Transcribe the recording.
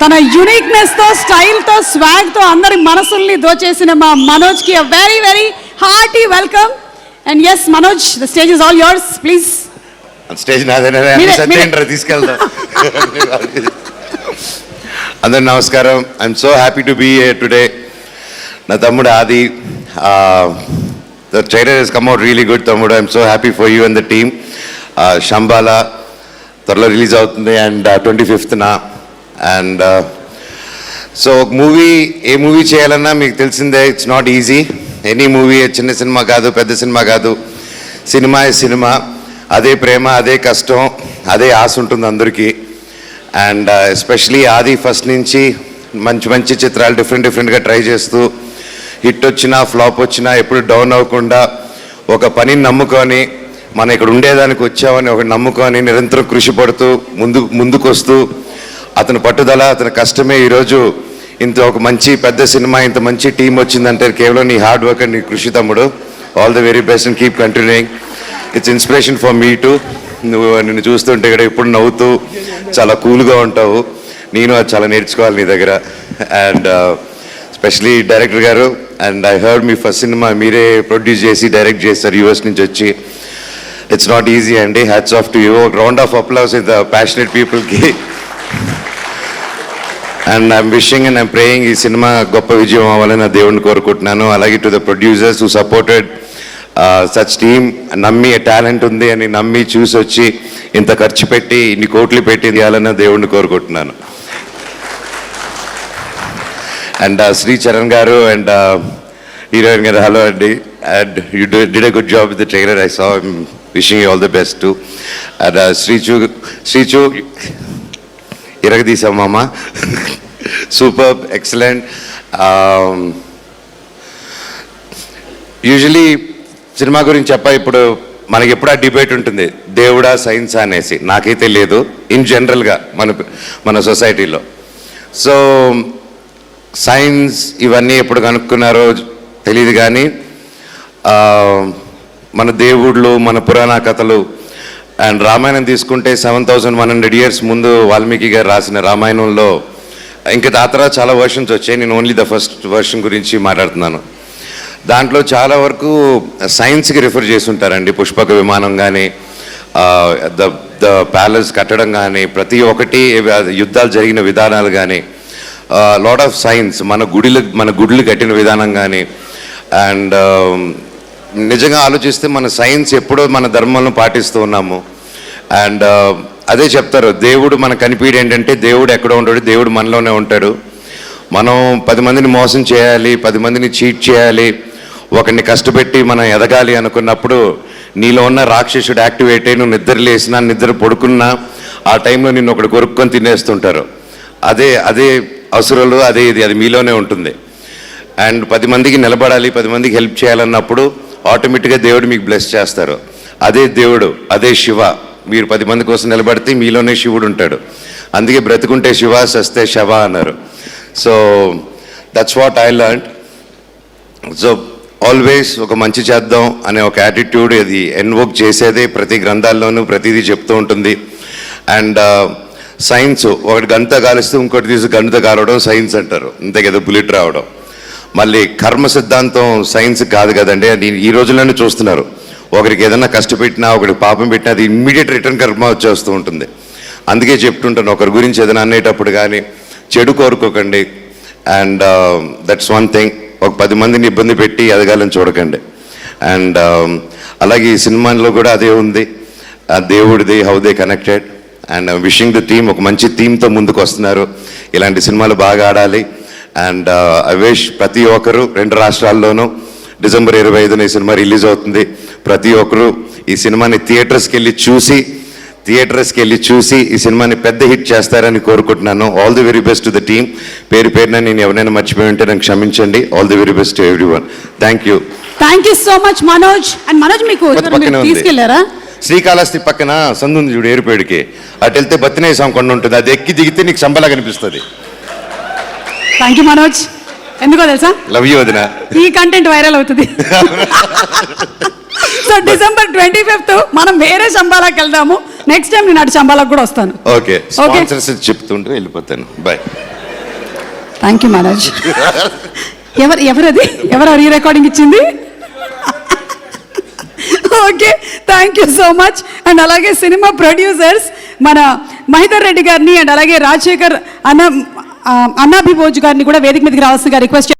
తన యూనిక్నెస్ తో, స్టైల్ తో, స్వాగ్ తో అందరి మనసుల్ని దోచేసిన మా మనోజ్ కి very very hearty welcome. And yes Manoj, the stage is all yours, please. Stage నాదేనా, తీసుకెళ్తా. అందరు నమస్కారం. I'm so happy to be here today. నా తమ్ముడు Aadi, the trailer has come out really good తమ్ముడు. I'm so happy for you and the team. Shambhala త్వరలో release అవుతుంది and 25th. And so a movie చేయాలన్నా మీకు తెలిసిందే, it's not easy. Any movie, చిన్న cinema కాదు, పెద్ద సినిమా కాదు, సినిమా సినిమా. అదే ప్రేమ, అదే కష్టం, అదే ఆశ ఉంటుంది అందరికీ. అండ్ ఎస్పెషలీ ఆది ఫస్ట్ నుంచి మంచి మంచి చిత్రాలు డిఫరెంట్గా ట్రై చేస్తూ, హిట్ వచ్చినా ఫ్లాప్ వచ్చినా ఎప్పుడు డౌన్ అవ్వకుండా ఒక పనిని నమ్ముకొని, మనం ఇక్కడ ఉండేదానికి వచ్చామని ఒక నమ్ముకొని నిరంతరం కృషి పడుతూ ముందుకు వస్తూ, అతని పట్టుదల, అతని కష్టమే ఈరోజు ఇంత ఒక మంచి పెద్ద సినిమా, ఇంత మంచి టీం వచ్చిందంటే కేవలం నీ హార్డ్ వర్క్ అండ్ నీ కృషి తమ్ముడు. All the very best and keep continuing. It's inspiration for me to. నిన్ను చూస్తుంటే ఇక్కడ ఎప్పుడు నవ్వుతూ చాలా కూల్గా ఉంటావు. నేను అది చాలా నేర్చుకోవాలి నీ దగ్గర. అండ్ స్పెషలీ డైరెక్టర్ గారు, అండ్ ఐ హర్డ్ మీ ఫస్ట్ సినిమా మీరే ప్రొడ్యూస్ చేసి డైరెక్ట్ చేస్తారు యూఎస్ నుంచి వచ్చి. ఇట్స్ నాట్ ఈజీ అండి. Hats off to you. Round of applause with the passionate పీపుల్కి. And I'm wishing and I'm praying ఈ సినిమా గొప్ప విజయం అవ్వాలని నా దేవుడిని కోరుకుంటున్నాను. అలాగే to the producers who supported such team, నమ్మి టాలెంట్ ఉంది అని నమ్మి చూసి వచ్చి ఇంత ఖర్చు పెట్టి ఇన్ని కోట్లు పెట్టి తీయాలని దేవుడిని కోరుకుంటున్నాను. అండ్ శ్రీ చరణ్ గారు అండ్ హీరోయిన్ గారు, హలో అండి. And you did a good job with the trailer. I saw. Wishing you all the best too. And Srichu ఇరగదీసాం మామ. Super, excellent. యూజువలీ సినిమా గురించి ఇప్పుడు మనకి ఎప్పుడు ఆ డిబేట్ ఉంటుంది, దేవుడా సైన్స్ అనేసి. నాకైతే లేదు ఇన్ జనరల్గా మన సొసైటీలో. సో సైన్స్ ఇవన్నీ ఎప్పుడు కనుక్కున్నారో తెలియదు, కానీ మన దేవుళ్ళు, మన పురాణ కథలు అండ్ రామాయణం తీసుకుంటే 7100 years ముందు వాల్మీకి గారు రాసిన రామాయణంలో ఇంకా ఆ తర్వాత చాలా వర్షన్స్ వచ్చాయి. నేను ఓన్లీ ద ఫస్ట్ వర్షన్ గురించి మాట్లాడుతున్నాను. దాంట్లో చాలా వరకు సైన్స్కి రిఫర్ చేసి ఉంటారండి. పుష్పక విమానం కానీ, ద ప్యాలెస్ కట్టడం కానీ, ప్రతి ఒక్కటి యుద్ధాలు జరిగిన విధానాలు కానీ, లాట్ ఆఫ్ సైన్స్, మన గుడులు కట్టిన విధానం కానీ. అండ్ నిజంగా ఆలోచిస్తే మన సైన్స్ ఎప్పుడో మన ధర్మాలను పాటిస్తూ ఉన్నాము. అండ్ అదే చెప్తారు, దేవుడు మనకు కనిపించడం ఏంటంటే దేవుడు ఎక్కడో ఉంటాడు, దేవుడు మనలోనే ఉంటాడు. మనం 10 మందిని మోసం చేయాలి, 10 మందిని చీట్ చేయాలి, ఒకరిని కష్టపెట్టి మనం ఎదగాలి అనుకున్నప్పుడు నీలో ఉన్న రాక్షసుడు యాక్టివేట్ అయ్యి నువ్వు నిద్ర లేసినా, నిద్ర పడుకున్నా ఆ టైంలో నిన్ను ఒకటి కొరుక్కొని తినేస్తుంటారు. అదే అసురులు, అది మీలోనే ఉంటుంది. అండ్ 10 మందికి నిలబడాలి, 10 మందికి హెల్ప్ చేయాలన్నప్పుడు ఆటోమేటిక్గా దేవుడు మీకు బ్లెస్ చేస్తారు. అదే దేవుడు, అదే శివ. మీరు 10 మంది కోసం నిలబడితే మీలోనే శివుడు ఉంటాడు. అందుకే బ్రతుకుంటే శివ, సస్తే శవ అన్నారు. So that's what I learn. So always ఒక మంచి చేద్దాం అనే ఒక యాటిట్యూడ్ ఇది ఎన్వోక్ చేసేదే ప్రతి గ్రంథాల్లోనూ ప్రతిదీ చెప్తూ ఉంటుంది. అండ్ సైన్స్, ఒకటి గంట కాలిస్తే ఇంకోటి తీసి గంట కాలవడం సైన్స్ అంటారు, అంతే కదా, బుల్లెట్ రావడం. మళ్ళీ కర్మ సిద్ధాంతం సైన్స్ కాదు కదండి. అది ఈ రోజుల్లోనే చూస్తున్నారు. ఒకరికి ఏదైనా కష్టపెట్టినా, ఒకరికి పాపం పెట్టినా అది ఇమ్మీడియట్ రిటర్న్ కర్మ వచ్చేస్తూ ఉంటుంది. అందుకే చెప్తుంటాను, ఒకరి గురించి ఏదైనా అనేటప్పుడు కానీ చెడు కోరుకోకండి. And that's one thing. ఒక 10 మందిని ఇబ్బంది పెట్టి ఎదగాలని చూడకండి. అండ్ అలాగే ఈ సినిమాలో కూడా అదే ఉంది, దేవుడిది, how they connected. And wishing the team, ఒక మంచి థీమ్తో ముందుకు వస్తున్నారు. ఇలాంటి సినిమాలు బాగా ఆడాలి. అండ్ ఐ విష్ ప్రతి ఒక్కరు 2 రాష్ట్రాల్లోనూ December 25న ఈ సినిమా రిలీజ్ అవుతుంది. ప్రతి ఒక్కరు ఈ సినిమాని థియేటర్స్కి వెళ్ళి చూసి ఈ సినిమాని పెద్ద హిట్ చేస్తారని కోరుకుంటున్నాను. All the very best to the team. పేరున నేను ఎవరైనా మర్చిపోయి ఉంటే నాకు క్షమించండి. All the very best to everyone. Thank you so much Manoj. And Manoj మీకు తీసుకెళ్లారా? శ్రీకాళహస్తి పక్కన సందు ఉంది చూడు, ఏరుపేడికి. అటు వెళ్తే బత్తినేయ స్వామి కొండ ఉంటుంది, అది ఎక్కి దిగితే నీకు సంబలా కనిపిస్తుంది. Thank you Manoj. ఎందుకో తెలుసా, లవ్ యూ వదినా. ఈ కంటెంట్ వైరల్ అవుతుంది. సో December 25th మనం వేరే శంబాలాకి వెళ్దాము. నెక్స్ట్ టైం నేను అటు శంబాలాకు కూడా వస్తాను. ఓకే, స్పాన్సర్స్ చెప్తుంటే వెళ్ళిపోతాను. బాయ్. Thank you Manoj. ఎవరది ఎవరు రీ రికార్డింగ్ ఇచ్చింది? Okay, thank you so much. And అలాగే సినిమా ప్రొడ్యూసర్స్ మన మహిధర్ రెడ్డి గారిని అండ్ అలాగే రాజశేఖర్ అన్నాభిభోజ్ గారిని కూడా వేదిక మీదకి రావాల్సిందిగా రిక్వెస్ట్